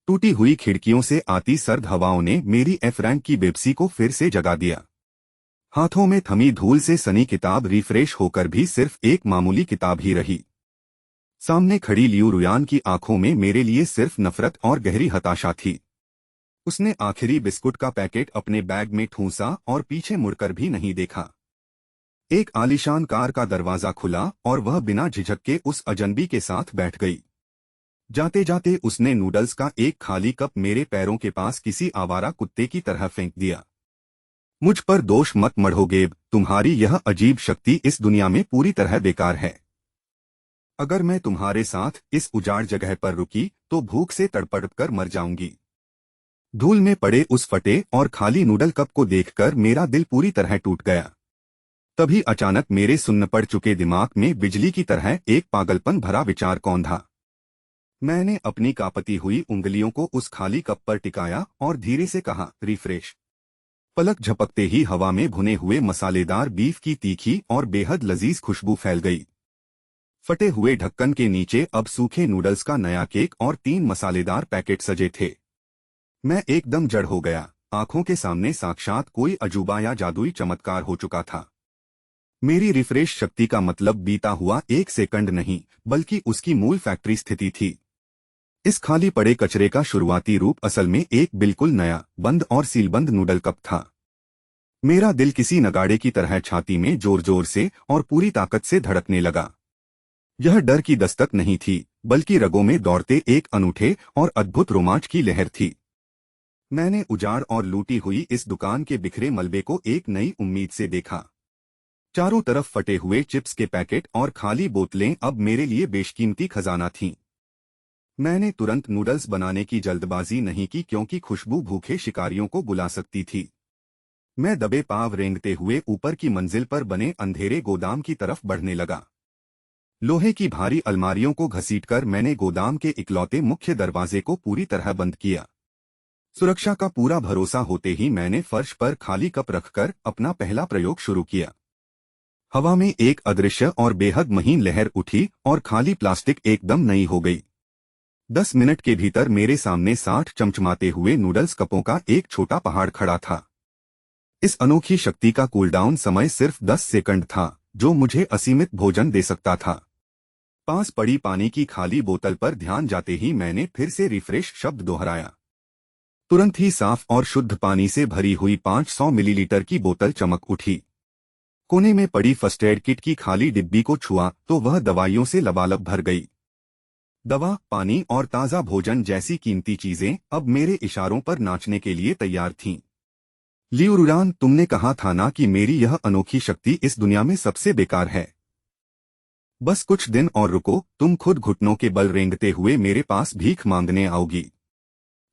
टूटी हुई खिड़कियों से आती सर्द हवाओं ने मेरी एफ रैंक की बेबसी को फिर से जगा दिया। हाथों में थमी धूल से सनी किताब रिफ्रेश होकर भी सिर्फ एक मामूली किताब ही रही। सामने खड़ी लियू रुयान की आंखों में मेरे लिए सिर्फ नफरत और गहरी हताशा थी। उसने आखिरी बिस्कुट का पैकेट अपने बैग में ठूंसा और पीछे मुड़कर भी नहीं देखा। एक आलीशान कार का दरवाजा खुला और वह बिना झिझक के उस अजनबी के साथ बैठ गई। जाते जाते उसने नूडल्स का एक खाली कप मेरे पैरों के पास किसी आवारा कुत्ते की तरह फेंक दिया। मुझ पर दोष मत मढ़ो गेब, तुम्हारी यह अजीब शक्ति इस दुनिया में पूरी तरह बेकार है। अगर मैं तुम्हारे साथ इस उजाड़ जगह पर रुकी तो भूख से तड़पड़ कर मर जाऊंगी। धूल में पड़े उस फटे और खाली नूडल कप को देखकर मेरा दिल पूरी तरह टूट गया। तभी अचानक मेरे सुन्न पड़ चुके दिमाग में बिजली की तरह एक पागलपन भरा विचार कौंधा। मैंने अपनी कांपती हुई उंगलियों को उस खाली कप पर टिकाया और धीरे से कहा, रिफ्रेश। पलक झपकते ही हवा में भुने हुए मसालेदार बीफ की तीखी और बेहद लजीज खुशबू फैल गई। फटे हुए ढक्कन के नीचे अब सूखे नूडल्स का नया केक और 3 मसालेदार पैकेट सजे थे। मैं एकदम जड़ हो गया। आंखों के सामने साक्षात कोई अजूबा या जादुई चमत्कार हो चुका था। मेरी रिफ्रेश शक्ति का मतलब बीता हुआ 1 सेकंड नहीं, बल्कि उसकी मूल फैक्ट्री स्थिति थी। इस खाली पड़े कचरे का शुरुआती रूप असल में एक बिल्कुल नया, बंद और सीलबंद नूडल कप था। मेरा दिल किसी नगाड़े की तरह छाती में जोर जोर से और पूरी ताकत से धड़कने लगा। यह डर की दस्तक नहीं थी, बल्कि रगों में दौड़ते एक अनूठे और अद्भुत रोमांच की लहर थी। मैंने उजाड़ और लूटी हुई इस दुकान के बिखरे मलबे को एक नई उम्मीद से देखा। चारों तरफ फटे हुए चिप्स के पैकेट और खाली बोतलें अब मेरे लिए बेशकीमती खजाना थीं। मैंने तुरंत नूडल्स बनाने की जल्दबाजी नहीं की, क्योंकि खुशबू भूखे शिकारियों को बुला सकती थी। मैं दबे पांव रेंगते हुए ऊपर की मंजिल पर बने अंधेरे गोदाम की तरफ बढ़ने लगा। लोहे की भारी अलमारियों को घसीटकर मैंने गोदाम के इकलौते मुख्य दरवाजे को पूरी तरह बंद किया। सुरक्षा का पूरा भरोसा होते ही मैंने फर्श पर खाली कप रखकर अपना पहला प्रयोग शुरू किया। हवा में एक अदृश्य और बेहद महीन लहर उठी और खाली प्लास्टिक एकदम नई हो गई। 10 मिनट के भीतर मेरे सामने 60 चमचमाते हुए नूडल्स कपों का एक छोटा पहाड़ खड़ा था। इस अनोखी शक्ति का कूलडाउन समय सिर्फ 10 सेकंड था, जो मुझे असीमित भोजन दे सकता था। पास पड़ी पानी की खाली बोतल पर ध्यान जाते ही मैंने फिर से रिफ्रेश शब्द दोहराया। तुरंत ही साफ और शुद्ध पानी से भरी हुई 500 मिलीलीटर की बोतल चमक उठी। कोने में पड़ी फर्स्ट एड किट की खाली डिब्बी को छुआ तो वह दवाइयों से लबालब भर गई। दवा, पानी और ताज़ा भोजन जैसी कीमती चीजें अब मेरे इशारों पर नाचने के लिए तैयार थीं। लियू रुयान, तुमने कहा था ना कि मेरी यह अनोखी शक्ति इस दुनिया में सबसे बेकार है। बस कुछ दिन और रुको, तुम खुद घुटनों के बल रेंगते हुए मेरे पास भीख मांगने आओगी।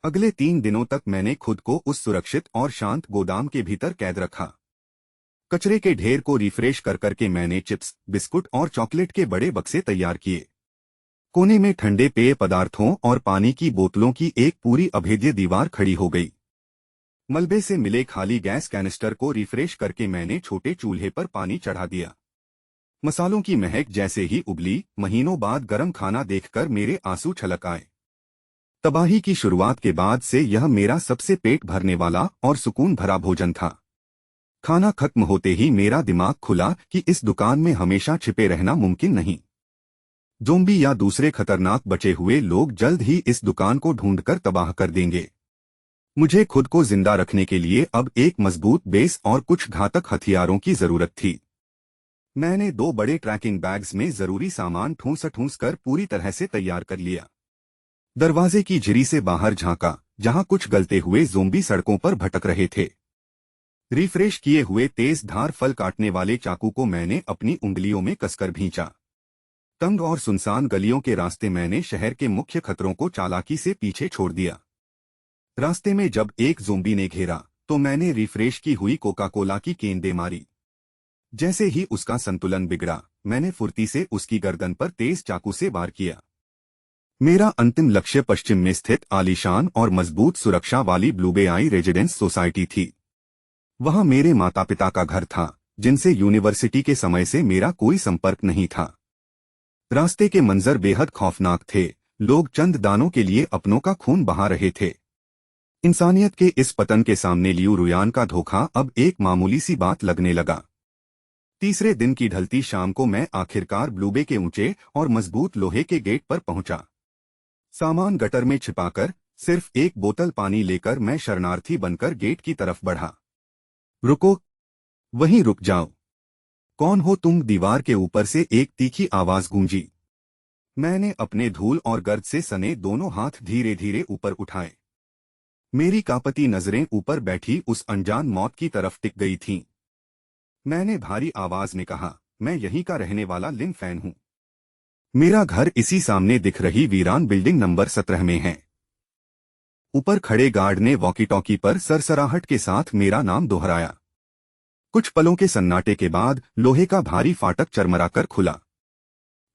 अगले 3 दिनों तक मैंने खुद को उस सुरक्षित और शांत गोदाम के भीतर कैद रखा। कचरे के ढेर को रिफ्रेश कर करके मैंने चिप्स, बिस्कुट और चॉकलेट के बड़े बक्से तैयार किए। कोने में ठंडे पेय पदार्थों और पानी की बोतलों की एक पूरी अभेद्य दीवार खड़ी हो गई। मलबे से मिले खाली गैस कैनिस्टर को रिफ्रेश करके मैंने छोटे चूल्हे पर पानी चढ़ा दिया। मसालों की महक जैसे ही उबली, महीनों बाद गर्म खाना देखकर मेरे आंसू छलक आए। तबाही की शुरुआत के बाद से यह मेरा सबसे पेट भरने वाला और सुकून भरा भोजन था। खाना खत्म होते ही मेरा दिमाग खुला कि इस दुकान में हमेशा छिपे रहना मुमकिन नहीं। ज़ोंबी या दूसरे खतरनाक बचे हुए लोग जल्द ही इस दुकान को ढूंढकर तबाह कर देंगे। मुझे खुद को जिंदा रखने के लिए अब एक मजबूत बेस और कुछ घातक हथियारों की जरूरत थी। मैंने 2 बड़े ट्रैकिंग बैग्स में जरूरी सामान ठूंस कर पूरी तरह से तैयार कर लिया। दरवाजे की झिरी से बाहर झांका, जहां कुछ गलते हुए ज़ोंबी सड़कों पर भटक रहे थे। रिफ्रेश किए हुए तेज धार फल काटने वाले चाकू को मैंने अपनी उंगलियों में कसकर भींचा। तंग और सुनसान गलियों के रास्ते मैंने शहर के मुख्य खतरों को चालाकी से पीछे छोड़ दिया। रास्ते में जब एक ज़ोंबी ने घेरा तो मैंने रिफ्रेश की हुई कोका कोला की केन दे मारी। जैसे ही उसका संतुलन बिगड़ा, मैंने फुर्ती से उसकी गर्दन पर तेज चाकू से वार किया। मेरा अंतिम लक्ष्य पश्चिम में स्थित आलीशान और मजबूत सुरक्षा वाली ब्लूबे आई रेजिडेंस सोसाइटी थी। वहां मेरे माता पिता का घर था, जिनसे यूनिवर्सिटी के समय से मेरा कोई संपर्क नहीं था। रास्ते के मंजर बेहद खौफनाक थे। लोग चंद दानों के लिए अपनों का खून बहा रहे थे। इंसानियत के इस पतन के सामने लियू रुयान का धोखा अब एक मामूली सी बात लगने लगा। तीसरे दिन की ढलती शाम को मैं आखिरकार ब्लूबे के ऊंचे और मजबूत लोहे के गेट पर पहुंचा। सामान गटर में छिपाकर सिर्फ एक बोतल पानी लेकर मैं शरणार्थी बनकर गेट की तरफ बढ़ा। रुको, वहीं रुक जाओ। कौन हो तुम? दीवार के ऊपर से एक तीखी आवाज गूंजी। मैंने अपने धूल और गर्द से सने दोनों हाथ धीरे धीरे ऊपर उठाए। मेरी कांपती नजरें ऊपर बैठी उस अनजान मौत की तरफ टिक गई थीं। मैंने भारी आवाज में कहा, मैं यहीं का रहने वाला लिन फैन हूं। मेरा घर इसी सामने दिख रही वीरान बिल्डिंग नंबर 17 में है। ऊपर खड़े गार्ड ने वॉकी टॉकी पर सरसराहट के साथ मेरा नाम दोहराया। कुछ पलों के सन्नाटे के बाद लोहे का भारी फाटक चरमराकर खुला।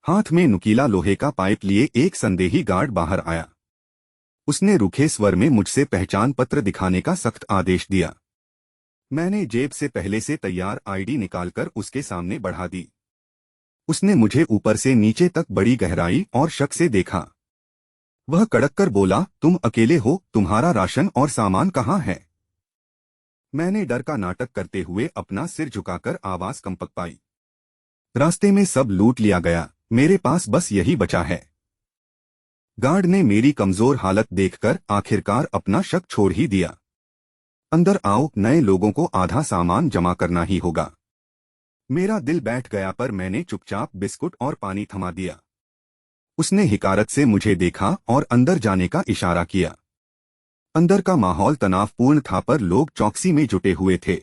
हाथ में नुकीला लोहे का पाइप लिए एक संदेही गार्ड बाहर आया। उसने रूखे स्वर में मुझसे पहचान पत्र दिखाने का सख्त आदेश दिया। मैंने जेब से पहले से तैयार आईडी निकालकर उसके सामने बढ़ा दी। उसने मुझे ऊपर से नीचे तक बड़ी गहराई और शक से देखा। वह कड़क कर बोला, तुम अकेले हो? तुम्हारा राशन और सामान कहाँ है? मैंने डर का नाटक करते हुए अपना सिर झुकाकर आवाज कंपक पाई। रास्ते में सब लूट लिया गया, मेरे पास बस यही बचा है। गार्ड ने मेरी कमजोर हालत देखकर आखिरकार अपना शक छोड़ ही दिया। अंदर आओ, नए लोगों को आधा सामान जमा करना ही होगा। मेरा दिल बैठ गया पर मैंने चुपचाप बिस्कुट और पानी थमा दिया। उसने हिकारत से मुझे देखा और अंदर जाने का इशारा किया। अंदर का माहौल तनावपूर्ण था पर लोग चौकसी में जुटे हुए थे।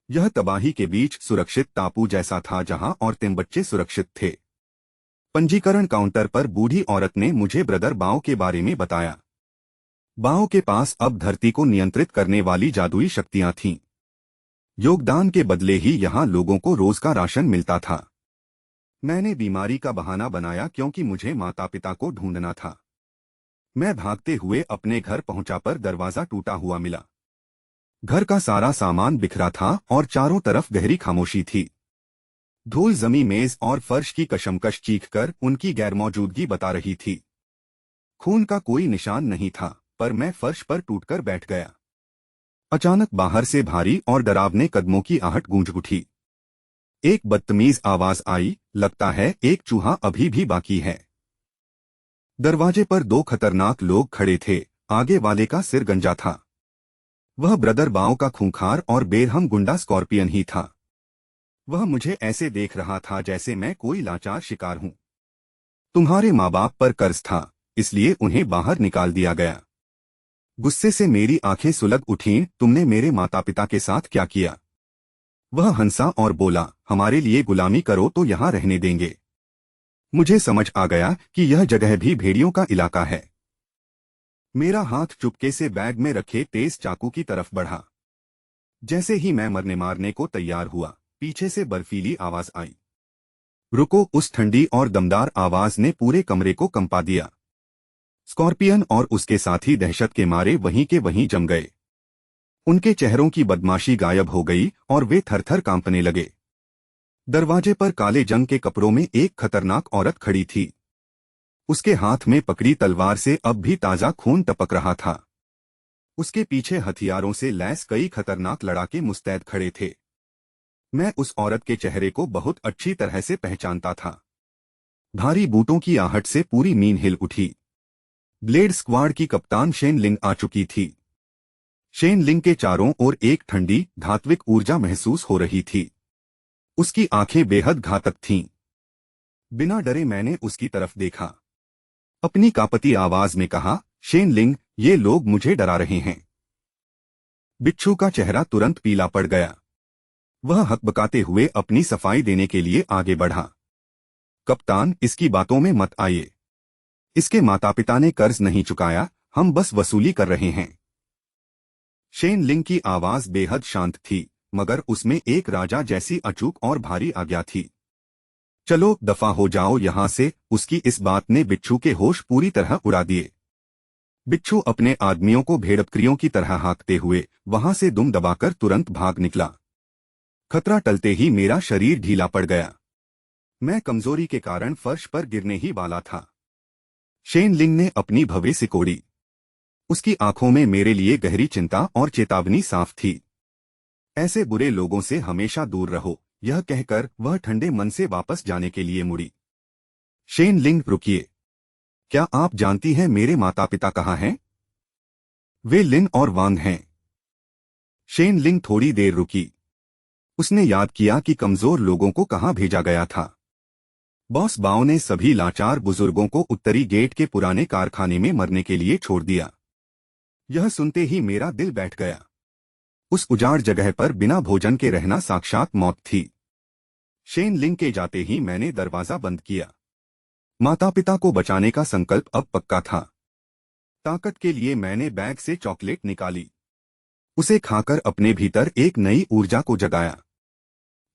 यह तबाही के बीच सुरक्षित टापू जैसा था जहां औरतें बच्चे सुरक्षित थे। पंजीकरण काउंटर पर बूढ़ी औरत ने मुझे ब्रदर बाओ के बारे में बताया। बाओ के पास अब धरती को नियंत्रित करने वाली जादुई शक्तियां थीं। योगदान के बदले ही यहां लोगों को रोज का राशन मिलता था। मैंने बीमारी का बहाना बनाया क्योंकि मुझे माता पिता को ढूंढना था। मैं भागते हुए अपने घर पहुंचा पर दरवाजा टूटा हुआ मिला। घर का सारा सामान बिखरा था और चारों तरफ गहरी खामोशी थी। धूल जमी मेज और फर्श की कशमकश चीखकर उनकी गैरमौजूदगी बता रही थी। खून का कोई निशान नहीं था पर मैं फर्श पर टूटकर बैठ गया। अचानक बाहर से भारी और डरावने कदमों की आहट गूंज उठी। एक बदतमीज आवाज आई, लगता है एक चूहा अभी भी बाकी है। दरवाजे पर दो खतरनाक लोग खड़े थे। आगे वाले का सिर गंजा था। वह ब्रदर बाओ का खूंखार और बेरहम गुंडा स्कॉर्पियन ही था। वह मुझे ऐसे देख रहा था जैसे मैं कोई लाचार शिकार हूं। तुम्हारे माँ बाप पर कर्ज था, इसलिए उन्हें बाहर निकाल दिया गया। गुस्से से मेरी आंखें सुलग उठीं। तुमने मेरे माता पिता के साथ क्या किया? वह हंसा और बोला, हमारे लिए गुलामी करो तो यहां रहने देंगे। मुझे समझ आ गया कि यह जगह भी भेड़ियों का इलाका है। मेरा हाथ चुपके से बैग में रखे तेज चाकू की तरफ बढ़ा। जैसे ही मैं मरने मारने को तैयार हुआ, पीछे से बर्फीली आवाज आई। रुको! उस ठंडी और दमदार आवाज ने पूरे कमरे को कंपा दिया। स्कॉर्पियन और उसके साथी दहशत के मारे वहीं के वहीं जम गए। उनके चेहरों की बदमाशी गायब हो गई और वे थरथर कांपने लगे। दरवाजे पर काले जंग के कपड़ों में एक खतरनाक औरत खड़ी थी। उसके हाथ में पकड़ी तलवार से अब भी ताजा खून टपक रहा था। उसके पीछे हथियारों से लैस कई खतरनाक लड़ाके मुस्तैद खड़े थे। मैं उस औरत के चेहरे को बहुत अच्छी तरह से पहचानता था। भारी बूटों की आहट से पूरी मीन हिल उठी। ब्लेड स्क्वाड की कप्तान शेन लिंग आ चुकी थी। शेन लिंग के चारों ओर एक ठंडी धात्विक ऊर्जा महसूस हो रही थी। उसकी आंखें बेहद घातक थीं। बिना डरे मैंने उसकी तरफ देखा। अपनी कांपती आवाज में कहा, शेन लिंग, ये लोग मुझे डरा रहे हैं। बिच्छू का चेहरा तुरंत पीला पड़ गया। वह हकबकाते हुए अपनी सफाई देने के लिए आगे बढ़ा। कप्तान, इसकी बातों में मत आइए। इसके माता पिता ने कर्ज नहीं चुकाया, हम बस वसूली कर रहे हैं। शेन लिंग की आवाज बेहद शांत थी, मगर उसमें एक राजा जैसी अचूक और भारी आज्ञा थी। चलो दफा हो जाओ यहां से। उसकी इस बात ने बिच्छू के होश पूरी तरह उड़ा दिए। बिच्छू अपने आदमियों को भेड़बकरियों की तरह हाँकते हुए वहां से दुम दबाकर तुरंत भाग निकला। खतरा टलते ही मेरा शरीर ढीला पड़ गया। मैं कमजोरी के कारण फर्श पर गिरने ही वाला था। शेन लिंग ने अपनी भवें सिकोड़ी। उसकी आंखों में मेरे लिए गहरी चिंता और चेतावनी साफ थी। ऐसे बुरे लोगों से हमेशा दूर रहो, यह कहकर वह ठंडे मन से वापस जाने के लिए मुड़ी। शेन लिंग, रुकिए। क्या आप जानती हैं मेरे माता पिता कहाँ हैं? वे लिन और वांग हैं। शेन लिंग थोड़ी देर रुकी। उसने याद किया कि कमजोर लोगों को कहाँ भेजा गया था। बॉस बाओ ने सभी लाचार बुजुर्गों को उत्तरी गेट के पुराने कारखाने में मरने के लिए छोड़ दिया। यह सुनते ही मेरा दिल बैठ गया। उस उजाड़ जगह पर बिना भोजन के रहना साक्षात मौत थी। शेन लिंग के जाते ही मैंने दरवाजा बंद किया। माता पिता को बचाने का संकल्प अब पक्का था। ताकत के लिए मैंने बैग से चॉकलेट निकाली। उसे खाकर अपने भीतर एक नई ऊर्जा को जगाया।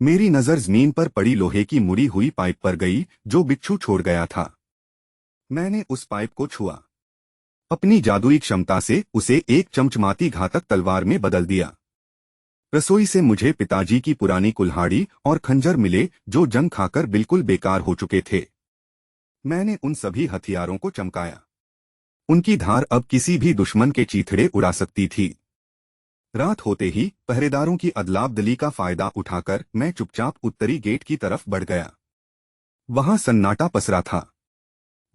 मेरी नजर जमीन पर पड़ी लोहे की मुड़ी हुई पाइप पर गई जो बिच्छू छोड़ गया था। मैंने उस पाइप को छुआ। अपनी जादुई क्षमता से उसे एक चमचमाती घातक तलवार में बदल दिया। रसोई से मुझे पिताजी की पुरानी कुल्हाड़ी और खंजर मिले जो जंग खाकर बिल्कुल बेकार हो चुके थे। मैंने उन सभी हथियारों को चमकाया। उनकी धार अब किसी भी दुश्मन के चीथड़े उड़ा सकती थी। रात होते ही पहरेदारों की अदलाबदली का फायदा उठाकर मैं चुपचाप उत्तरी गेट की तरफ बढ़ गया। वहां सन्नाटा पसरा था।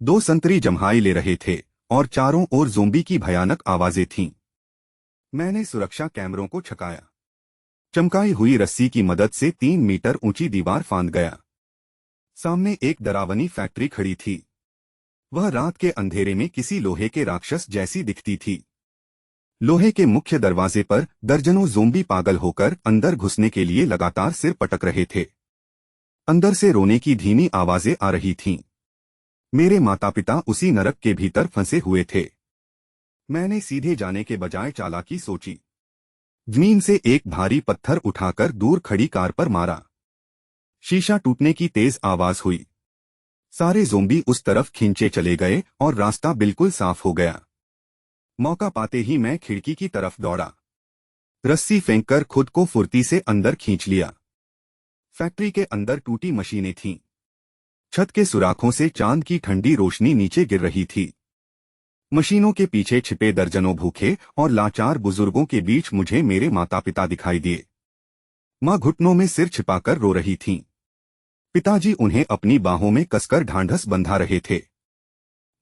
2 संतरी जम्हाई ले रहे थे और चारों ओर ज़ोंबी की भयानक आवाजें थीं। मैंने सुरक्षा कैमरों को छकाया। चमकाई हुई रस्सी की मदद से 3 मीटर ऊंची दीवार फांद गया। सामने एक डरावनी फैक्ट्री खड़ी थी। वह रात के अंधेरे में किसी लोहे के राक्षस जैसी दिखती थी। लोहे के मुख्य दरवाजे पर दर्जनों ज़ोंबी पागल होकर अंदर घुसने के लिए लगातार सिर पटक रहे थे। अंदर से रोने की धीमी आवाजें आ रही थीं। मेरे माता पिता उसी नरक के भीतर फंसे हुए थे। मैंने सीधे जाने के बजाय चालाकी सोची। जमीन से एक भारी पत्थर उठाकर दूर खड़ी कार पर मारा। शीशा टूटने की तेज आवाज हुई। सारे ज़ोंबी उस तरफ खींचे चले गए और रास्ता बिल्कुल साफ हो गया। मौका पाते ही मैं खिड़की की तरफ दौड़ा। रस्सी फेंककर खुद को फुर्ती से अंदर खींच लिया। फैक्ट्री के अंदर टूटी मशीनें थीं। छत के सुराखों से चांद की ठंडी रोशनी नीचे गिर रही थी। मशीनों के पीछे छिपे दर्जनों भूखे और लाचार बुजुर्गों के बीच मुझे मेरे माता पिता दिखाई दिए। माँ घुटनों में सिर छिपाकर रो रही थीं। पिताजी उन्हें अपनी बाहों में कसकर ढांढस बंधा रहे थे।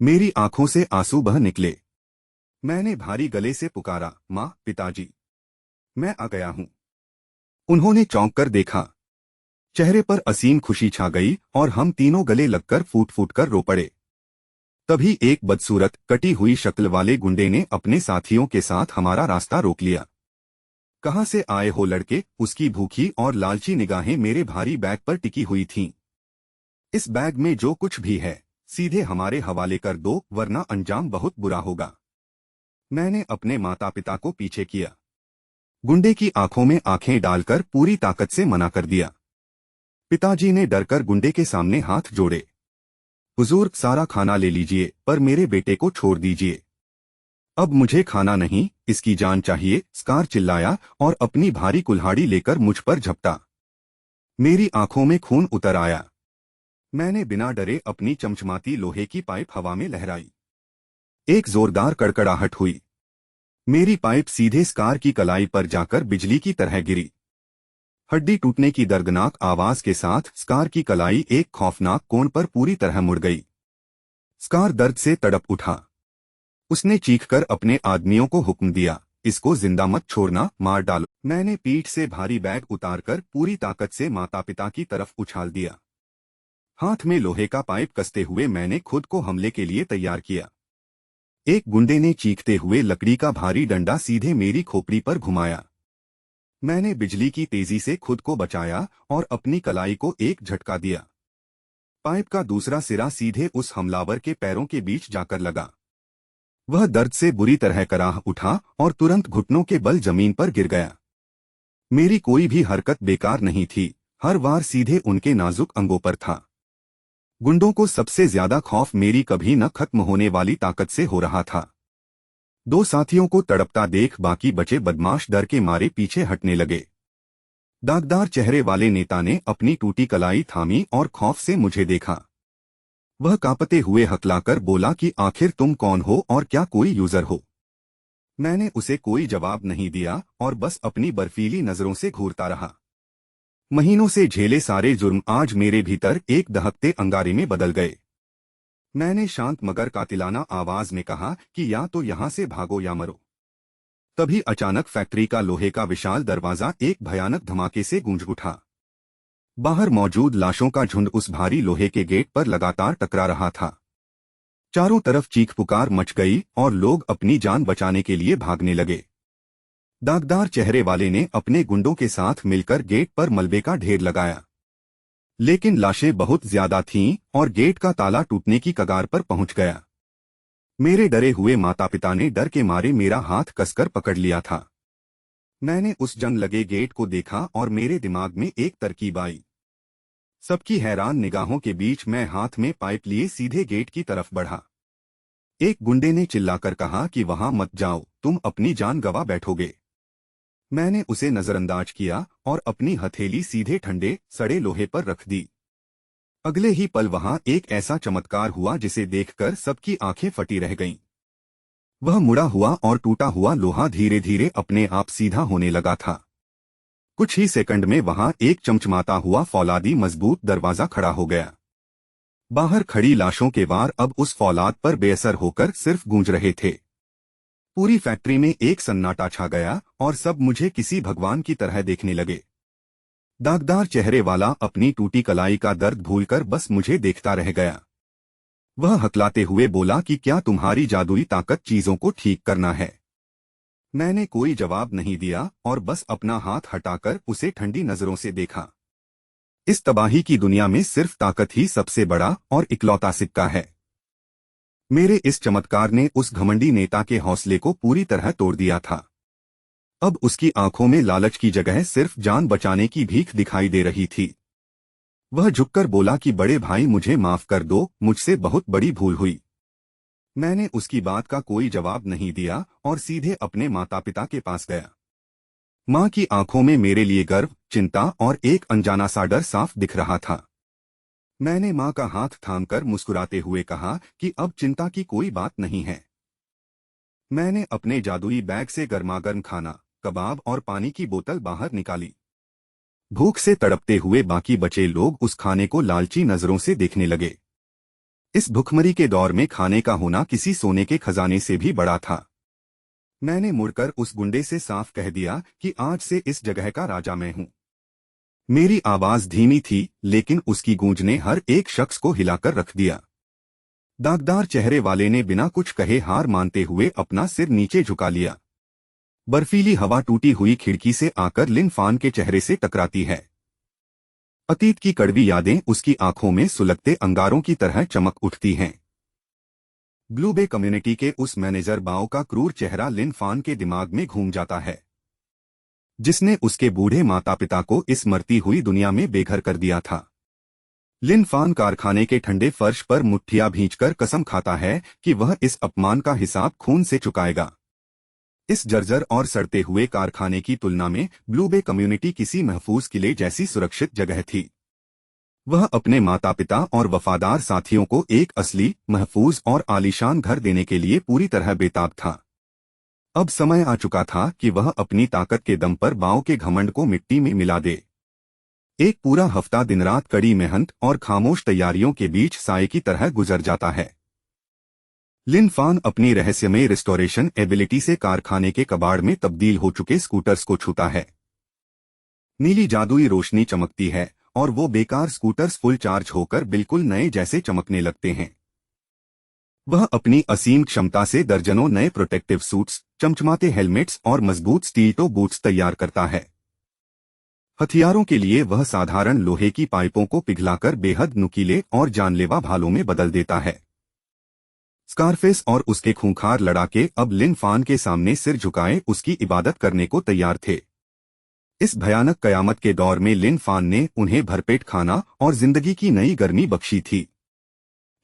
मेरी आंखों से आंसू बह निकले। मैंने भारी गले से पुकारा, माँ, पिताजी, मैं आ गया हूं। उन्होंने चौंक कर देखा। चेहरे पर असीम खुशी छा गई और हम तीनों गले लगकर फूट फूट कर रो पड़े। तभी एक बदसूरत कटी हुई शक्ल वाले गुंडे ने अपने साथियों के साथ हमारा रास्ता रोक लिया। कहां से आए हो लड़के? उसकी भूखी और लालची निगाहें मेरे भारी बैग पर टिकी हुई थीं। इस बैग में जो कुछ भी है सीधे हमारे हवाले कर दो, वरना अंजाम बहुत बुरा होगा। मैंने अपने माता पिता को पीछे किया। गुंडे की आंखों में आंखें डालकर पूरी ताकत से मना कर दिया। पिताजी ने डरकर गुंडे के सामने हाथ जोड़े। हुजूर, सारा खाना ले लीजिए, पर मेरे बेटे को छोड़ दीजिए। अब मुझे खाना नहीं, इसकी जान चाहिए, स्कार चिल्लाया और अपनी भारी कुल्हाड़ी लेकर मुझ पर झपटा। मेरी आंखों में खून उतर आया। मैंने बिना डरे अपनी चमचमाती लोहे की पाइप हवा में लहराई। एक जोरदार कड़कड़ाहट हुई। मेरी पाइप सीधे स्कार की कलाई पर जाकर बिजली की तरह गिरी। हड्डी टूटने की दर्दनाक आवाज के साथ स्कार की कलाई एक खौफनाक कोण पर पूरी तरह मुड़ गई। स्कार दर्द से तड़प उठा। उसने चीखकर अपने आदमियों को हुक्म दिया, इसको जिंदा मत छोड़ना, मार डालो। मैंने पीठ से भारी बैग उतारकर पूरी ताकत से माता पिता की तरफ उछाल दिया। हाथ में लोहे का पाइप कसते हुए मैंने खुद को हमले के लिए तैयार किया। एक गुंडे ने चीखते हुए लकड़ी का भारी डंडा सीधे मेरी खोपड़ी पर घुमाया। मैंने बिजली की तेजी से खुद को बचाया और अपनी कलाई को एक झटका दिया। पाइप का दूसरा सिरा सीधे उस हमलावर के पैरों के बीच जाकर लगा। वह दर्द से बुरी तरह कराह उठा और तुरंत घुटनों के बल जमीन पर गिर गया। मेरी कोई भी हरकत बेकार नहीं थी, हर वार सीधे उनके नाजुक अंगों पर था। गुंडों को सबसे ज्यादा खौफ मेरी कभी न खत्म होने वाली ताकत से हो रहा था। 2 साथियों को तड़पता देख बाकी बचे बदमाश डर के मारे पीछे हटने लगे। दागदार चेहरे वाले नेता ने अपनी टूटी कलाई थामी और खौफ से मुझे देखा। वह कांपते हुए हकलाकर बोला कि आखिर तुम कौन हो और क्या कोई यूजर हो। मैंने उसे कोई जवाब नहीं दिया और बस अपनी बर्फीली नजरों से घूरता रहा। महीनों से झेले सारे जुर्म आज मेरे भीतर एक दहकते अंगारे में बदल गए। मैंने शांत मगर कातिलाना आवाज में कहा कि या तो यहां से भागो या मरो। तभी अचानक फैक्ट्री का लोहे का विशाल दरवाजा एक भयानक धमाके से गूंज उठा। बाहर मौजूद लाशों का झुंड उस भारी लोहे के गेट पर लगातार टकरा रहा था। चारों तरफ चीख पुकार मच गई और लोग अपनी जान बचाने के लिए भागने लगे। दागदार चेहरे वाले ने अपने गुंडों के साथ मिलकर गेट पर मलबे का ढेर लगाया, लेकिन लाशें बहुत ज्यादा थीं और गेट का ताला टूटने की कगार पर पहुंच गया। मेरे डरे हुए माता पिता ने डर के मारे मेरा हाथ कसकर पकड़ लिया था। मैंने उस जंग लगे गेट को देखा और मेरे दिमाग में एक तरकीब आई। सबकी हैरान निगाहों के बीच मैं हाथ में पाइप लिए सीधे गेट की तरफ बढ़ा। एक गुंडे ने चिल्लाकर कहा कि वहां मत जाओ, तुम अपनी जान गंवा बैठोगे। मैंने उसे नजरअंदाज किया और अपनी हथेली सीधे ठंडे सड़े लोहे पर रख दी। अगले ही पल वहां एक ऐसा चमत्कार हुआ जिसे देखकर सबकी आंखें फटी रह गईं। वह मुड़ा हुआ और टूटा हुआ लोहा धीरे धीरे अपने आप सीधा होने लगा था। कुछ ही सेकंड में वहां एक चमचमाता हुआ फौलादी मजबूत दरवाजा खड़ा हो गया। बाहर खड़ी लाशों के वार अब उस फौलाद पर बेअसर होकर सिर्फ गूंज रहे थे। पूरी फैक्ट्री में एक सन्नाटा छा गया और सब मुझे किसी भगवान की तरह देखने लगे। दागदार चेहरे वाला अपनी टूटी कलाई का दर्द भूलकर बस मुझे देखता रह गया। वह हकलाते हुए बोला कि क्या तुम्हारी जादुई ताकत चीजों को ठीक करना है। मैंने कोई जवाब नहीं दिया और बस अपना हाथ हटाकर उसे ठंडी नजरों से देखा। इस तबाही की दुनिया में सिर्फ ताकत ही सबसे बड़ा और इकलौता सिक्का है। मेरे इस चमत्कार ने उस घमंडी नेता के हौसले को पूरी तरह तोड़ दिया था। अब उसकी आंखों में लालच की जगह सिर्फ जान बचाने की भीख दिखाई दे रही थी। वह झुककर बोला कि बड़े भाई मुझे माफ कर दो, मुझसे बहुत बड़ी भूल हुई। मैंने उसकी बात का कोई जवाब नहीं दिया और सीधे अपने माता पिता के पास गया। मां की आंखों में मेरे लिए गर्व, चिंता और एक अनजाना सा डर साफ दिख रहा था। मैंने मां का हाथ थामकर मुस्कुराते हुए कहा कि अब चिंता की कोई बात नहीं है। मैंने अपने जादुई बैग से गर्मागर्म खाना, कबाब और पानी की बोतल बाहर निकाली। भूख से तड़पते हुए बाकी बचे लोग उस खाने को लालची नजरों से देखने लगे। इस भुखमरी के दौर में खाने का होना किसी सोने के खजाने से भी बड़ा था। मैंने मुड़कर उस गुंडे से साफ कह दिया कि आज से इस जगह का राजा मैं हूं। मेरी आवाज धीमी थी, लेकिन उसकी गूंज ने हर एक शख्स को हिलाकर रख दिया। दागदार चेहरे वाले ने बिना कुछ कहे हार मानते हुए अपना सिर नीचे झुका लिया। बर्फीली हवा टूटी हुई खिड़की से आकर लिन फान के चेहरे से टकराती है। अतीत की कड़वी यादें उसकी आंखों में सुलगते अंगारों की तरह चमक उठती हैं। ब्लू बे कम्युनिटी के उस मैनेजर बाओ का क्रूर चेहरा लिन फान के दिमाग में घूम जाता है, जिसने उसके बूढ़े माता पिता को इस मरती हुई दुनिया में बेघर कर दिया था। लिन फान कारखाने के ठंडे फर्श पर मुट्ठियां भींचकर कसम खाता है कि वह इस अपमान का हिसाब खून से चुकाएगा। इस जर्जर और सड़ते हुए कारखाने की तुलना में ब्लू बे कम्युनिटी किसी महफूज किले जैसी सुरक्षित जगह थी। वह अपने माता पिता और वफादार साथियों को एक असली, महफूज और आलीशान घर देने के लिए पूरी तरह बेताब था। अब समय आ चुका था कि वह अपनी ताकत के दम पर बाओ के घमंड को मिट्टी में मिला दे। एक पूरा हफ्ता दिन रात कड़ी मेहनत और खामोश तैयारियों के बीच साए की तरह गुजर जाता है। लिन फान अपनी रहस्यमय रिस्टोरेशन एबिलिटी से कारखाने के कबाड़ में तब्दील हो चुके स्कूटर्स को छूता है। नीली जादुई रोशनी चमकती है और वो बेकार स्कूटर्स फुल चार्ज होकर बिल्कुल नए जैसे चमकने लगते हैं। वह अपनी असीम क्षमता से दर्जनों नए प्रोटेक्टिव सूट्स, चमचमाते हेलमेट्स और मजबूत स्टील टो बूट्स तैयार करता है। हथियारों के लिए वह साधारण लोहे की पाइपों को पिघलाकर बेहद नुकीले और जानलेवा भालों में बदल देता है। स्कारफेस और उसके खूंखार लड़ाके अब लिन फान के सामने सिर झुकाए उसकी इबादत करने को तैयार थे। इस भयानक कयामत के दौर में लिन फान ने उन्हें भरपेट खाना और जिंदगी की नई गर्मी बख्शी थी।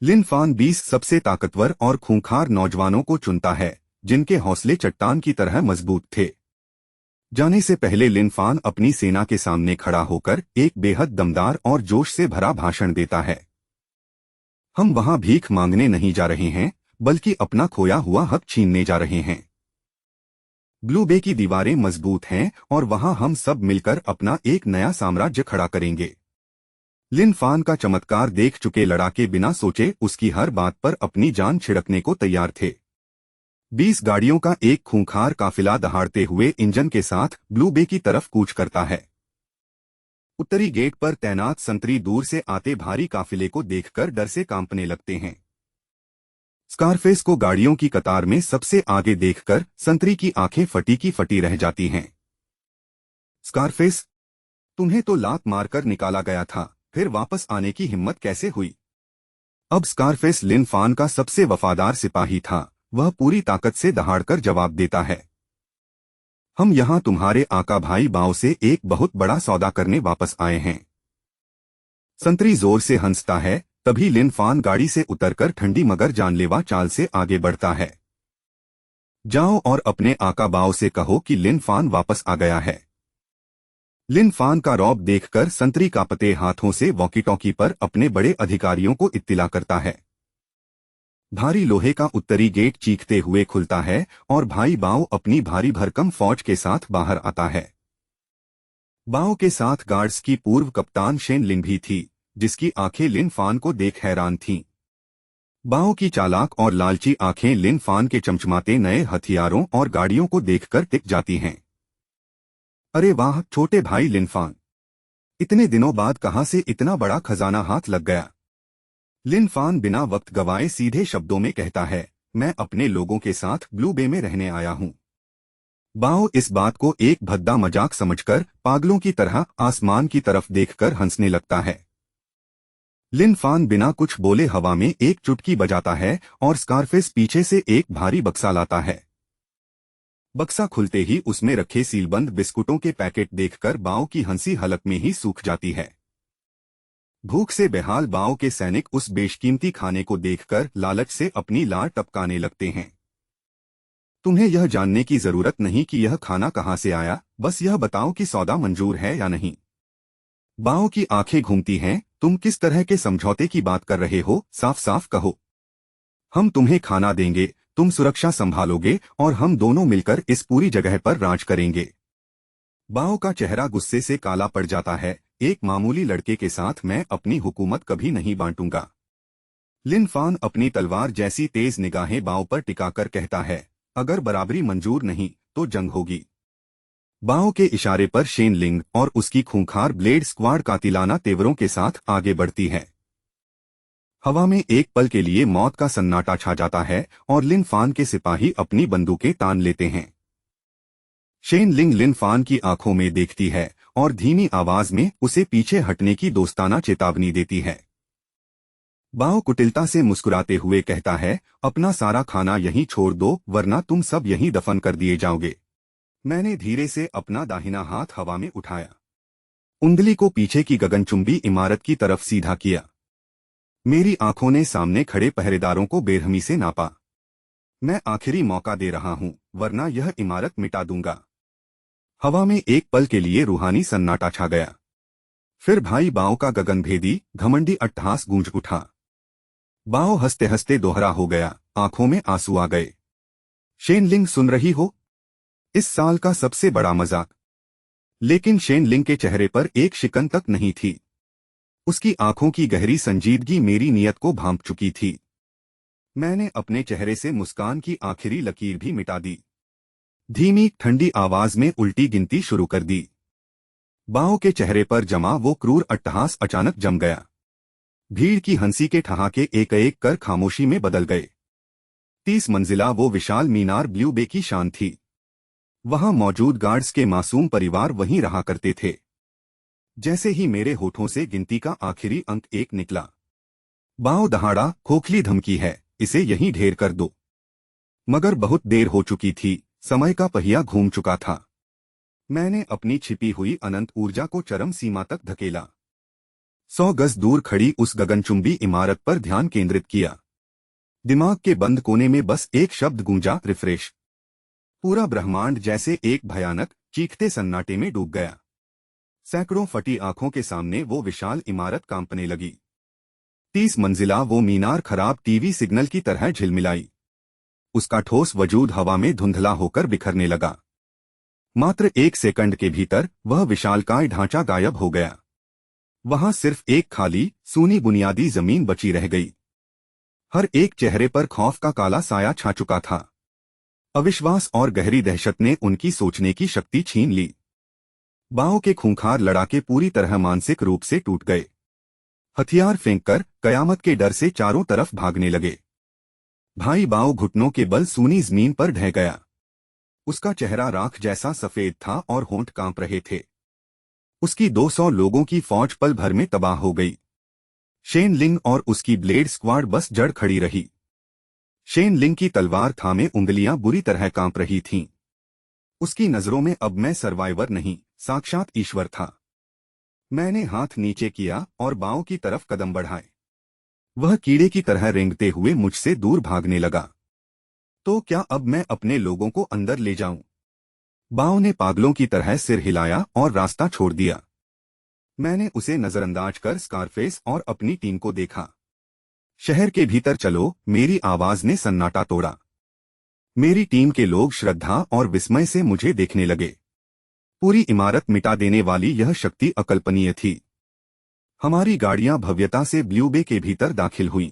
लिन फान 20 सबसे ताकतवर और खूंखार नौजवानों को चुनता है, जिनके हौसले चट्टान की तरह मजबूत थे। जाने से पहले लिन फान अपनी सेना के सामने खड़ा होकर एक बेहद दमदार और जोश से भरा भाषण देता है। हम वहां भीख मांगने नहीं जा रहे हैं, बल्कि अपना खोया हुआ हक छीनने जा रहे हैं। ब्लू बे की दीवारें मजबूत हैं और वहां हम सब मिलकर अपना एक नया साम्राज्य खड़ा करेंगे। लिन फान का चमत्कार देख चुके लड़ाके बिना सोचे उसकी हर बात पर अपनी जान छिड़कने को तैयार थे। 20 गाड़ियों का एक खूंखार काफिला दहाड़ते हुए इंजन के साथ ब्लू बे की तरफ कूच करता है। उत्तरी गेट पर तैनात संतरी दूर से आते भारी काफिले को देखकर डर से कांपने लगते हैं। स्कारफेस को गाड़ियों की कतार में सबसे आगे देखकर संतरी की आंखें फटी की फटी रह जाती हैं। स्कारफेस, तुम्हें तो लात मारकर निकाला गया था, फिर वापस आने की हिम्मत कैसे हुई? अब स्कारफेस लिन फान का सबसे वफादार सिपाही था। वह पूरी ताकत से दहाड़कर जवाब देता है, हम यहां तुम्हारे आका भाई बाओ से एक बहुत बड़ा सौदा करने वापस आए हैं। संतरी जोर से हंसता है। तभी लिन फान गाड़ी से उतरकर ठंडी मगर जानलेवा चाल से आगे बढ़ता है। जाओ और अपने आका बाओ से कहो कि लिन फान वापस आ गया है। लिन फान का रौब देखकर संतरी कांपते हाथों से वॉकी टॉकी पर अपने बड़े अधिकारियों को इत्तिला करता है। भारी लोहे का उत्तरी गेट चीखते हुए खुलता है और भाई बाओ अपनी भारी भरकम फौज के साथ बाहर आता है। बाओ के साथ गार्ड्स की पूर्व कप्तान शेन लिंग भी थी, जिसकी आंखें लिन फान को देख हैरान थीं। बाओ की चालाक और लालची आंखें लिन फान के चमचमाते नए हथियारों और गाड़ियों को देखकर टिक जाती हैं। अरे वाह छोटे भाई लिन फान, इतने दिनों बाद कहां से इतना बड़ा खजाना हाथ लग गया? लिन फान बिना वक्त गवाए सीधे शब्दों में कहता है, मैं अपने लोगों के साथ ब्लू बे में रहने आया हूं। बाओ इस बात को एक भद्दा मजाक समझकर पागलों की तरह आसमान की तरफ देखकर हंसने लगता है। लिन फान बिना कुछ बोले हवा में एक चुटकी बजाता है और स्कारफेस पीछे से एक भारी बक्सा लाता है। बक्सा खुलते ही उसमें रखे सीलबंद बिस्कुटों के पैकेट देखकर बाओ की हंसी हलक में ही सूख जाती है। भूख से बेहाल बाओ के सैनिक उस बेशकीमती खाने को देखकर लालच से अपनी लार टपकाने लगते हैं। तुम्हें यह जानने की जरूरत नहीं कि यह खाना कहां से आया, बस यह बताओ कि सौदा मंजूर है या नहीं। बाओ की आंखें घूमती हैं। तुम किस तरह के समझौते की बात कर रहे हो? साफ साफ कहो। हम तुम्हें खाना देंगे, तुम सुरक्षा संभालोगे और हम दोनों मिलकर इस पूरी जगह पर राज करेंगे। बाओ का चेहरा गुस्से से काला पड़ जाता है। एक मामूली लड़के के साथ मैं अपनी हुकूमत कभी नहीं बांटूंगा। लिन फान अपनी तलवार जैसी तेज निगाहें बाओ पर टिकाकर कहता है, अगर बराबरी मंजूर नहीं तो जंग होगी। बाओ के इशारे पर शेन लिंग और उसकी खूंखार ब्लेड स्क्वाड कातिलाना तेवरों के साथ आगे बढ़ती है। हवा में एक पल के लिए मौत का सन्नाटा छा जाता है और लिन फान के सिपाही अपनी बंदूकें तान लेते हैं। शेन लिंग लिन फान की आंखों में देखती है और धीमी आवाज में उसे पीछे हटने की दोस्ताना चेतावनी देती है। बाओ कुटिलता से मुस्कुराते हुए कहता है, अपना सारा खाना यहीं छोड़ दो वरना तुम सब यहीं दफन कर दिए जाओगे। मैंने धीरे से अपना दाहिना हाथ हवा में उठाया, उंगली को पीछे की गगनचुंबी इमारत की तरफ सीधा किया। मेरी आंखों ने सामने खड़े पहरेदारों को बेरहमी से नापा। मैं आखिरी मौका दे रहा हूं, वरना यह इमारत मिटा दूंगा। हवा में एक पल के लिए रूहानी सन्नाटा छा गया। फिर भाई बाओ का गगनभेदी घमंडी अट्टहास गूंज उठा। बाओ हंसते हंसते दोहरा हो गया, आंखों में आंसू आ गए। शेन लिंग सुन रही हो? इस साल का सबसे बड़ा मजाक। लेकिन शेन लिंग के चेहरे पर एक शिकन तक नहीं थी। उसकी आंखों की गहरी संजीदगी मेरी नीयत को भांप चुकी थी। मैंने अपने चेहरे से मुस्कान की आखिरी लकीर भी मिटा दी। धीमी ठंडी आवाज में उल्टी गिनती शुरू कर दी। बाओ के चेहरे पर जमा वो क्रूर अट्टहास अचानक जम गया। भीड़ की हंसी के ठहाके एक एक कर खामोशी में बदल गए। 30 मंजिला वो विशाल मीनार ब्लू बे की शान थी। वहां मौजूद गार्ड्स के मासूम परिवार वहीं रहा करते थे। जैसे ही मेरे होठों से गिनती का आखिरी अंक 1 निकला, बाओ दहाड़ा, खोखली धमकी है, इसे यहीं ढेर कर दो। मगर बहुत देर हो चुकी थी, समय का पहिया घूम चुका था। मैंने अपनी छिपी हुई अनंत ऊर्जा को चरम सीमा तक धकेला। 100 गज दूर खड़ी उस गगनचुंबी इमारत पर ध्यान केंद्रित किया। दिमाग के बंद कोने में बस एक शब्द गूंजा, रिफ्रेश। पूरा ब्रह्मांड जैसे एक भयानक चीखते सन्नाटे में डूब गया। सैकड़ों फटी आंखों के सामने वो विशाल इमारत कांपने लगी। 30 मंजिला वो मीनार खराब टीवी सिग्नल की तरह झिलमिलाई। उसका ठोस वजूद हवा में धुंधला होकर बिखरने लगा। मात्र 1 सेकंड के भीतर वह विशालकाय ढांचा गायब हो गया। वहां सिर्फ एक खाली सूनी बुनियादी जमीन बची रह गई। हर एक चेहरे पर खौफ का काला साया छा चुका था। अविश्वास और गहरी दहशत ने उनकी सोचने की शक्ति छीन ली। बाओं के खूंखार लड़ाके पूरी तरह मानसिक रूप से टूट गए। हथियार फेंककर कयामत के डर से चारों तरफ भागने लगे। भाई बाओ घुटनों के बल सूनी जमीन पर ढह गया। उसका चेहरा राख जैसा सफेद था और होंठ कांप रहे थे। उसकी 200 लोगों की फौज पल भर में तबाह हो गई। शेन लिंग और उसकी ब्लेड स्क्वाड बस जड़ खड़ी रही। शेन लिंग की तलवार थामे उंगलियां बुरी तरह कांप रही थीं। उसकी नजरों में अब मैं सर्वाइवर नहीं, साक्षात ईश्वर था। मैंने हाथ नीचे किया और बाओं की तरफ कदम बढ़ाए। वह कीड़े की तरह रेंगते हुए मुझसे दूर भागने लगा। तो क्या अब मैं अपने लोगों को अंदर ले जाऊं? बाओं ने पागलों की तरह सिर हिलाया और रास्ता छोड़ दिया। मैंने उसे नजरअंदाज कर स्कारफेस और अपनी टीम को देखा। शहर के भीतर चलो, मेरी आवाज ने सन्नाटा तोड़ा। मेरी टीम के लोग श्रद्धा और विस्मय से मुझे देखने लगे। पूरी इमारत मिटा देने वाली यह शक्ति अकल्पनीय थी। हमारी गाड़ियां भव्यता से ब्लू बे के भीतर दाखिल हुईं।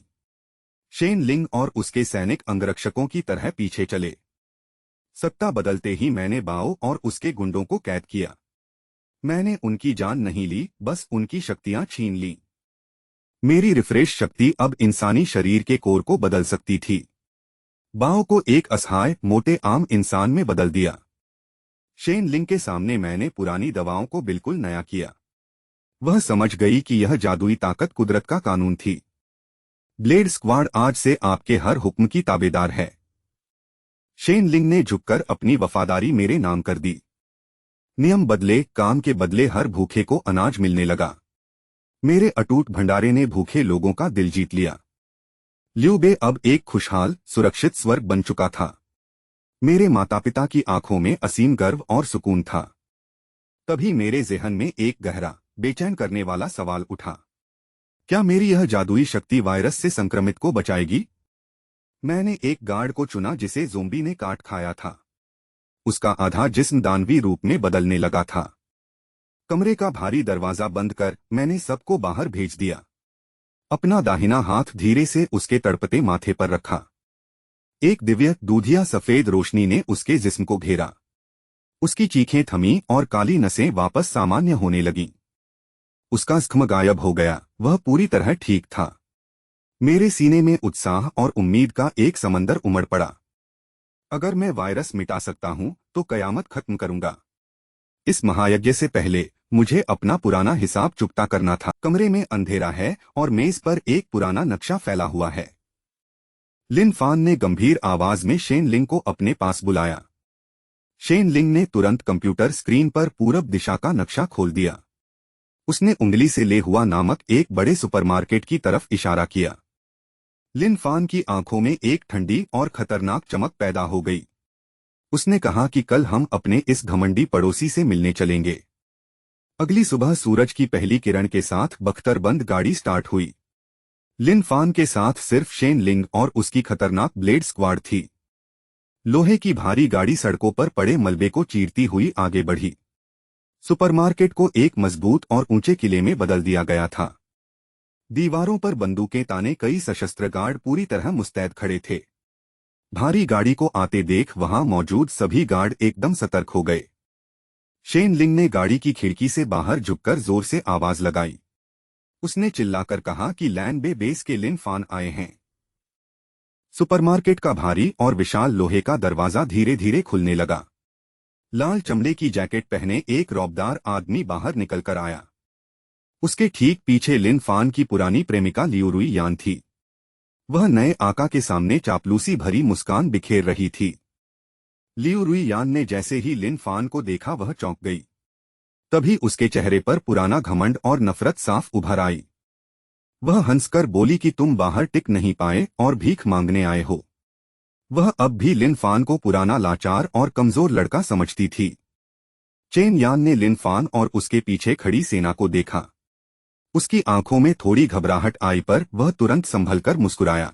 शेन लिंग और उसके सैनिक अंगरक्षकों की तरह पीछे चले। सत्ता बदलते ही मैंने बाओ और उसके गुंडों को कैद किया। मैंने उनकी जान नहीं ली, बस उनकी शक्तियां छीन लीं। मेरी रिफ्रेश शक्ति अब इंसानी शरीर के कोर को बदल सकती थी। बाओ को एक असहाय मोटे आम इंसान में बदल दिया। शेन लिंग के सामने मैंने पुरानी दवाओं को बिल्कुल नया किया। वह समझ गई कि यह जादुई ताकत कुदरत का कानून थी। ब्लेड स्क्वाड आज से आपके हर हुक्म की ताबेदार है। शेन लिंग ने झुककर अपनी वफादारी मेरे नाम कर दी। नियम बदले, काम के बदले हर भूखे को अनाज मिलने लगा। मेरे अटूट भंडारे ने भूखे लोगों का दिल जीत लिया। ल्यू बे अब एक खुशहाल, सुरक्षित स्वर्ग बन चुका था। मेरे माता पिता की आंखों में असीम गर्व और सुकून था। तभी मेरे ज़हन में एक गहरा, बेचैन करने वाला सवाल उठा। क्या मेरी यह जादुई शक्ति वायरस से संक्रमित को बचाएगी? मैंने एक गार्ड को चुना जिसे ज़ोंबी ने काट खाया था। उसका आधा जिस्म दानवी रूप में बदलने लगा था। कमरे का भारी दरवाजा बंद कर मैंने सबको बाहर भेज दिया। अपना दाहिना हाथ धीरे से उसके तड़पते माथे पर रखा। एक दिव्य दूधिया सफेद रोशनी ने उसके जिस्म को घेरा। उसकी चीखें थमीं और काली नसें वापस सामान्य होने लगीं। उसका जख्म गायब हो गया, वह पूरी तरह ठीक था। मेरे सीने में उत्साह और उम्मीद का एक समंदर उमड़ पड़ा। अगर मैं वायरस मिटा सकता हूं तो कयामत खत्म करूंगा। इस महायज्ञ से पहले मुझे अपना पुराना हिसाब चुकता करना था। कमरे में अंधेरा है और मेज पर एक पुराना नक्शा फैला हुआ है। लिन फान ने गंभीर आवाज में शेन लिंग को अपने पास बुलाया। शेन लिंग ने तुरंत कंप्यूटर स्क्रीन पर पूरब दिशा का नक्शा खोल दिया। उसने उंगली से ले हुआ नामक एक बड़े सुपरमार्केट की तरफ इशारा किया। लिन फान की आंखों में एक ठंडी और खतरनाक चमक पैदा हो गई। उसने कहा कि कल हम अपने इस घमंडी पड़ोसी से मिलने चलेंगे। अगली सुबह सूरज की पहली किरण के साथ बख्तरबंद गाड़ी स्टार्ट हुई। लिन फान के साथ सिर्फ शेन लिंग और उसकी खतरनाक ब्लेड स्क्वाड थी। लोहे की भारी गाड़ी सड़कों पर पड़े मलबे को चीरती हुई आगे बढ़ी। सुपरमार्केट को एक मजबूत और ऊंचे किले में बदल दिया गया था। दीवारों पर बंदूकें ताने कई सशस्त्र गार्ड पूरी तरह मुस्तैद खड़े थे। भारी गाड़ी को आते देख वहां मौजूद सभी गार्ड एकदम सतर्क हो गए। शेन लिंग ने गाड़ी की खिड़की से बाहर झुककर जोर से आवाज लगाई। उसने चिल्लाकर कहा कि लैंड बे बेस के लिन फान आए हैं। सुपरमार्केट का भारी और विशाल लोहे का दरवाजा धीरे धीरे खुलने लगा। लाल चमड़े की जैकेट पहने एक रौबदार आदमी बाहर निकलकर आया। उसके ठीक पीछे लिन फान की पुरानी प्रेमिका लियू रुई यान थी। वह नए आका के सामने चापलूसी भरी मुस्कान बिखेर रही थी। लियू रुई यान ने जैसे ही लिन फान को देखा वह चौंक गई। तभी उसके चेहरे पर पुराना घमंड और नफरत साफ उभर आई। वह हंसकर बोली कि तुम बाहर टिक नहीं पाए और भीख मांगने आए हो। वह अब भी लिन फान को पुराना लाचार और कमजोर लड़का समझती थी। चेन यान ने लिन फान और उसके पीछे खड़ी सेना को देखा। उसकी आंखों में थोड़ी घबराहट आई पर वह तुरंत संभलकर मुस्कुराया।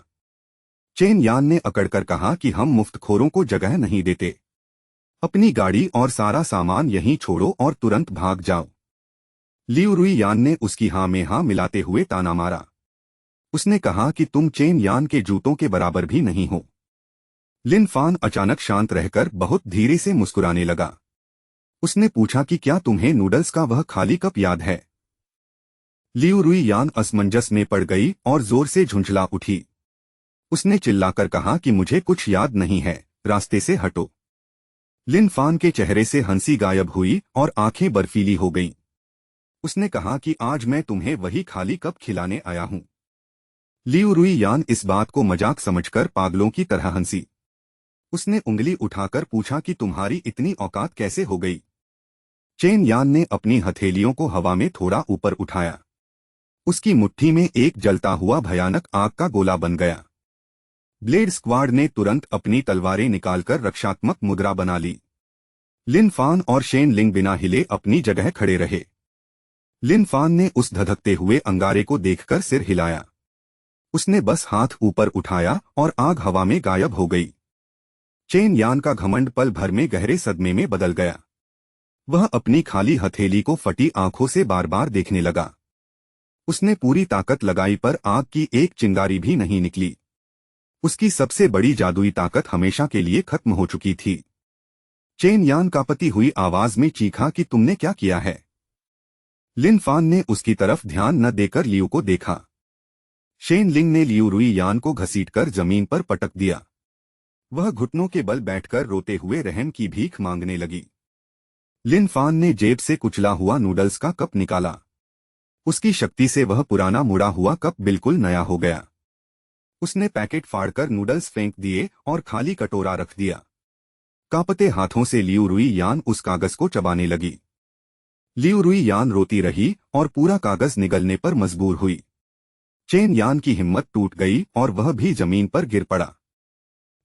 चेन यान ने अकड़कर कहा कि हम मुफ्तखोरों को जगह नहीं देते। अपनी गाड़ी और सारा सामान यहीं छोड़ो और तुरंत भाग जाओ। लियू रुई यान ने उसकी हाँ में हाँ मिलाते हुए ताना मारा। उसने कहा कि तुम चेन यान के जूतों के बराबर भी नहीं हो। लिन फान अचानक शांत रहकर बहुत धीरे से मुस्कुराने लगा। उसने पूछा कि क्या तुम्हें नूडल्स का वह खाली कप याद है? लियू रुई यान असमंजस में पड़ गई और जोर से झुंझला उठी। उसने चिल्लाकर कहा कि मुझे कुछ याद नहीं है, रास्ते से हटो। लिन फान के चेहरे से हंसी गायब हुई और आंखें बर्फीली हो गईं। उसने कहा कि आज मैं तुम्हें वही खाली कप खिलाने आया हूं। लियू रुई यान इस बात को मजाक समझकर पागलों की तरह हंसी। उसने उंगली उठाकर पूछा कि तुम्हारी इतनी औकात कैसे हो गई? चेन यान ने अपनी हथेलियों को हवा में थोड़ा ऊपर उठाया। उसकी मुट्ठी में एक जलता हुआ भयानक आग का गोला बन गया। ब्लेड स्क्वाड ने तुरंत अपनी तलवारें निकालकर रक्षात्मक मुद्रा बना ली। लिन फान और शेन लिंग बिना हिले अपनी जगह खड़े रहे। लिन फान ने उस धधकते हुए अंगारे को देखकर सिर हिलाया। उसने बस हाथ ऊपर उठाया और आग हवा में गायब हो गई। चेन यान का घमंड पल भर में गहरे सदमे में बदल गया। वह अपनी खाली हथेली को फटी आंखों से बार बार देखने लगा। उसने पूरी ताकत लगाई पर आग की एक चिंगारी भी नहीं निकली। उसकी सबसे बड़ी जादुई ताकत हमेशा के लिए खत्म हो चुकी थी। चेन यान कांपती हुई आवाज में चीखा कि तुमने क्या किया है? लिन फान ने उसकी तरफ ध्यान न देकर लियू को देखा। शेन लिंग ने लियू रुई यान को घसीटकर जमीन पर पटक दिया। वह घुटनों के बल बैठकर रोते हुए रहम की भीख मांगने लगी। लिन फान ने जेब से कुचला हुआ नूडल्स का कप निकाला। उसकी शक्ति से वह पुराना मुड़ा हुआ कप बिल्कुल नया हो गया। उसने पैकेट फाड़कर नूडल्स फेंक दिए और खाली कटोरा रख दिया। कांपते हाथों से लियू रुई यान उस कागज को चबाने लगी। लियू रुई यान रोती रही और पूरा कागज निगलने पर मजबूर हुई। चेन यान की हिम्मत टूट गई और वह भी जमीन पर गिर पड़ा।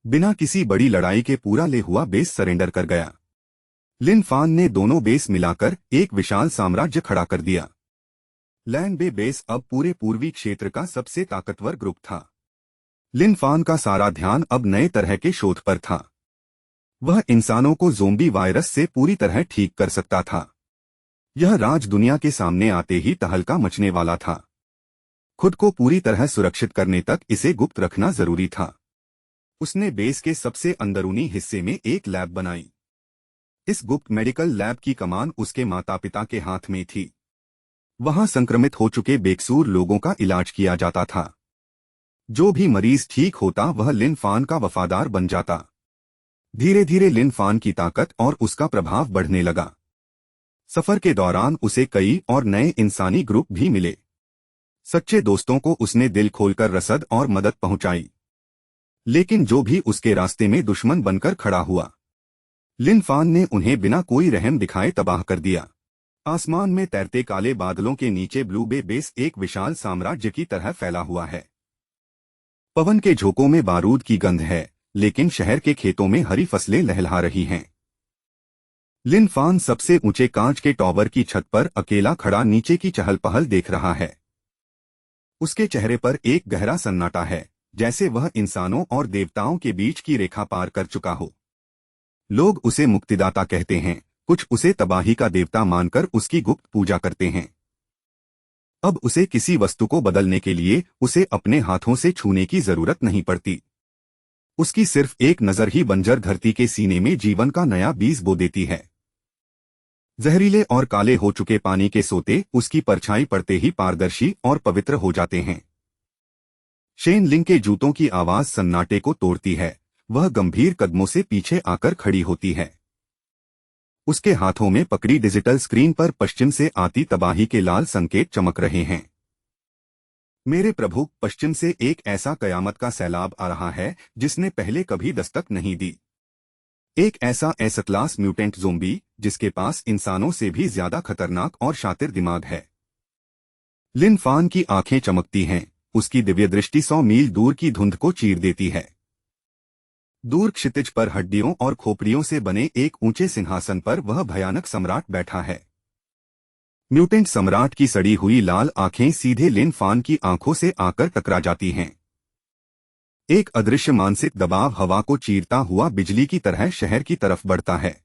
बिना किसी बड़ी लड़ाई के पूरा ले हुआ बेस सरेंडर कर गया। लिन फान ने दोनों बेस मिलाकर एक विशाल साम्राज्य खड़ा कर दिया। लैंड बे बेस अब पूरे पूर्वी क्षेत्र का सबसे ताकतवर ग्रुप था। लिन फान का सारा ध्यान अब नए तरह के शोध पर था। वह इंसानों को ज़ोंबी वायरस से पूरी तरह ठीक कर सकता था। यह राज दुनिया के सामने आते ही तहलका मचने वाला था। खुद को पूरी तरह सुरक्षित करने तक इसे गुप्त रखना जरूरी था। उसने बेस के सबसे अंदरूनी हिस्से में एक लैब बनाई। इस गुप्त मेडिकल लैब की कमान उसके माता पिता के हाथ में थी। वहां संक्रमित हो चुके बेकसूर लोगों का इलाज किया जाता था। जो भी मरीज ठीक होता वह लिन फान का वफादार बन जाता। धीरे धीरे लिन फान की ताकत और उसका प्रभाव बढ़ने लगा। सफर के दौरान उसे कई और नए इंसानी ग्रुप भी मिले। सच्चे दोस्तों को उसने दिल खोलकर रसद और मदद पहुंचाई। लेकिन जो भी उसके रास्ते में दुश्मन बनकर खड़ा हुआ, लिन फान ने उन्हें बिना कोई रहम दिखाए तबाह कर दिया। आसमान में तैरते काले बादलों के नीचे ब्लू बे बेस एक विशाल साम्राज्य की तरह फैला हुआ है। पवन के झोंकों में बारूद की गंध है, लेकिन शहर के खेतों में हरी फसलें लहलहा रही हैं। लिन फान सबसे ऊंचे कांच के टॉवर की छत पर अकेला खड़ा नीचे की चहल पहल देख रहा है। उसके चेहरे पर एक गहरा सन्नाटा है, जैसे वह इंसानों और देवताओं के बीच की रेखा पार कर चुका हो। लोग उसे मुक्तिदाता कहते हैं, कुछ उसे तबाही का देवता मानकर उसकी गुप्त पूजा करते हैं। अब उसे किसी वस्तु को बदलने के लिए उसे अपने हाथों से छूने की जरूरत नहीं पड़ती। उसकी सिर्फ एक नजर ही बंजर धरती के सीने में जीवन का नया बीज बो देती है। जहरीले और काले हो चुके पानी के सोते उसकी परछाई पड़ते ही पारदर्शी और पवित्र हो जाते हैं। शेन लिंग के जूतों की आवाज सन्नाटे को तोड़ती है। वह गंभीर कदमों से पीछे आकर खड़ी होती है। उसके हाथों में पकड़ी डिजिटल स्क्रीन पर पश्चिम से आती तबाही के लाल संकेत चमक रहे हैं। मेरे प्रभु, पश्चिम से एक ऐसा कयामत का सैलाब आ रहा है जिसने पहले कभी दस्तक नहीं दी। एक ऐसा एसतलास म्यूटेंट ज़ोंबी जिसके पास इंसानों से भी ज्यादा खतरनाक और शातिर दिमाग है। लिन फान की आंखें चमकती हैं। उसकी दिव्य दृष्टि 100 मील दूर की धुंध को चीर देती है। दूर क्षितिज पर हड्डियों और खोपड़ियों से बने एक ऊंचे सिंहासन पर वह भयानक सम्राट बैठा है। म्यूटेंट सम्राट की सड़ी हुई लाल आंखें सीधे लिन फान की आंखों से आकर टकरा जाती हैं। एक अदृश्य मानसिक दबाव हवा को चीरता हुआ बिजली की तरह शहर की तरफ बढ़ता है।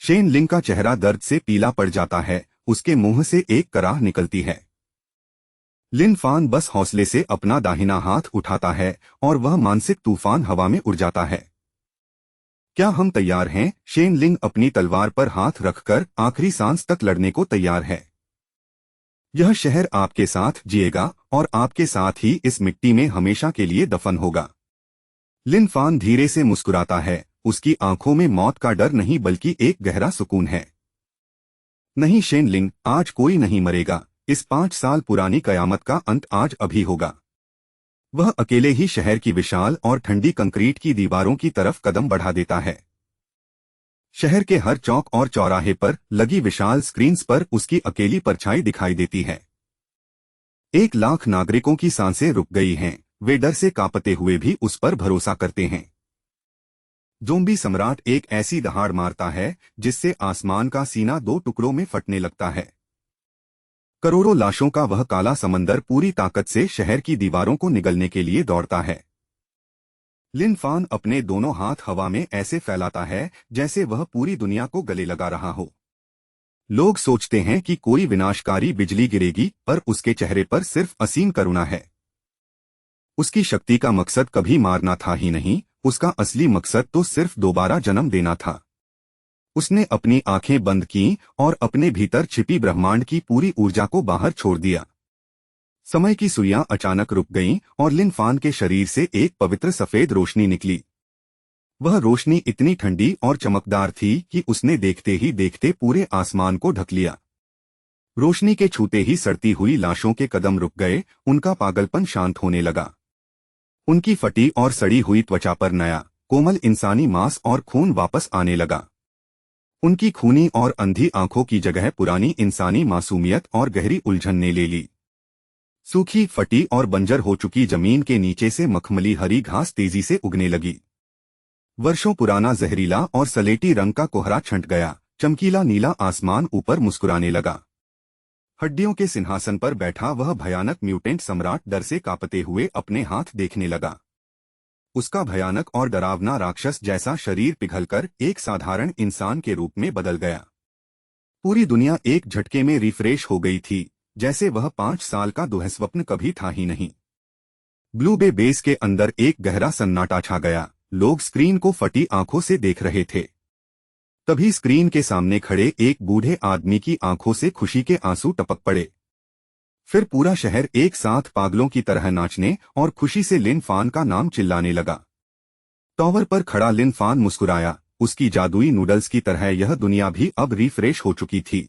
शेन लिंग का चेहरा दर्द से पीला पड़ जाता है, उसके मुंह से एक कराह निकलती है। लिन फान बस हौसले से अपना दाहिना हाथ उठाता है और वह मानसिक तूफान हवा में उड़ जाता है। क्या हम तैयार हैं? शेन लिंग अपनी तलवार पर हाथ रखकर आखिरी सांस तक लड़ने को तैयार है। यह शहर आपके साथ जिएगा और आपके साथ ही इस मिट्टी में हमेशा के लिए दफन होगा। लिन फान धीरे से मुस्कुराता है, उसकी आंखों में मौत का डर नहीं बल्कि एक गहरा सुकून है। नहीं शेन लिंग, आज कोई नहीं मरेगा। इस 5 साल पुरानी कयामत का अंत आज अभी होगा। वह अकेले ही शहर की विशाल और ठंडी कंक्रीट की दीवारों की तरफ कदम बढ़ा देता है। शहर के हर चौक और चौराहे पर लगी विशाल स्क्रीन्स पर उसकी अकेली परछाई दिखाई देती है। 1 लाख नागरिकों की सांसें रुक गई हैं, वे डर से कांपते हुए भी उस पर भरोसा करते हैं। ज़ोंबी सम्राट एक ऐसी दहाड़ मारता है जिससे आसमान का सीना 2 टुकड़ों में फटने लगता है। करोड़ों लाशों का वह काला समंदर पूरी ताकत से शहर की दीवारों को निगलने के लिए दौड़ता है। लिन फान अपने दोनों हाथ हवा में ऐसे फैलाता है जैसे वह पूरी दुनिया को गले लगा रहा हो। लोग सोचते हैं कि कोई विनाशकारी बिजली गिरेगी, पर उसके चेहरे पर सिर्फ असीम करुणा है। उसकी शक्ति का मकसद कभी मारना था ही नहीं, उसका असली मकसद तो सिर्फ दोबारा जन्म देना था। उसने अपनी आंखें बंद कीं और अपने भीतर छिपी ब्रह्मांड की पूरी ऊर्जा को बाहर छोड़ दिया। समय की सुइयां अचानक रुक गईं और लिन फान के शरीर से एक पवित्र सफेद रोशनी निकली। वह रोशनी इतनी ठंडी और चमकदार थी कि उसने देखते ही देखते पूरे आसमान को ढक लिया। रोशनी के छूते ही सड़ती हुई लाशों के कदम रुक गए, उनका पागलपन शांत होने लगा। उनकी फटी और सड़ी हुई त्वचा पर नया कोमल इंसानी मांस और खून वापस आने लगा। उनकी खूनी और अंधी आंखों की जगह पुरानी इंसानी मासूमियत और गहरी उलझन ने ले ली। सूखी, फटी और बंजर हो चुकी जमीन के नीचे से मखमली हरी घास तेजी से उगने लगी। वर्षों पुराना जहरीला और सलेटी रंग का कोहरा छंट गया, चमकीला नीला आसमान ऊपर मुस्कुराने लगा। हड्डियों के सिंहासन पर बैठा वह भयानक म्यूटेंट सम्राट डर से कांपते हुए अपने हाथ देखने लगा। उसका भयानक और डरावना राक्षस जैसा शरीर पिघलकर एक साधारण इंसान के रूप में बदल गया। पूरी दुनिया एक झटके में रिफ्रेश हो गई थी, जैसे वह 5 साल का दुःस्वप्न कभी था ही नहीं। ब्लू बे बेस के अंदर एक गहरा सन्नाटा छा गया। लोग स्क्रीन को फटी आंखों से देख रहे थे। तभी स्क्रीन के सामने खड़े एक बूढ़े आदमी की आंखों से खुशी के आंसू टपक पड़े। फिर पूरा शहर एक साथ पागलों की तरह नाचने और खुशी से लिन फान का नाम चिल्लाने लगा। टॉवर पर खड़ा लिन फान मुस्कुराया, उसकी जादुई नूडल्स की तरह यह दुनिया भी अब रिफ्रेश हो चुकी थी।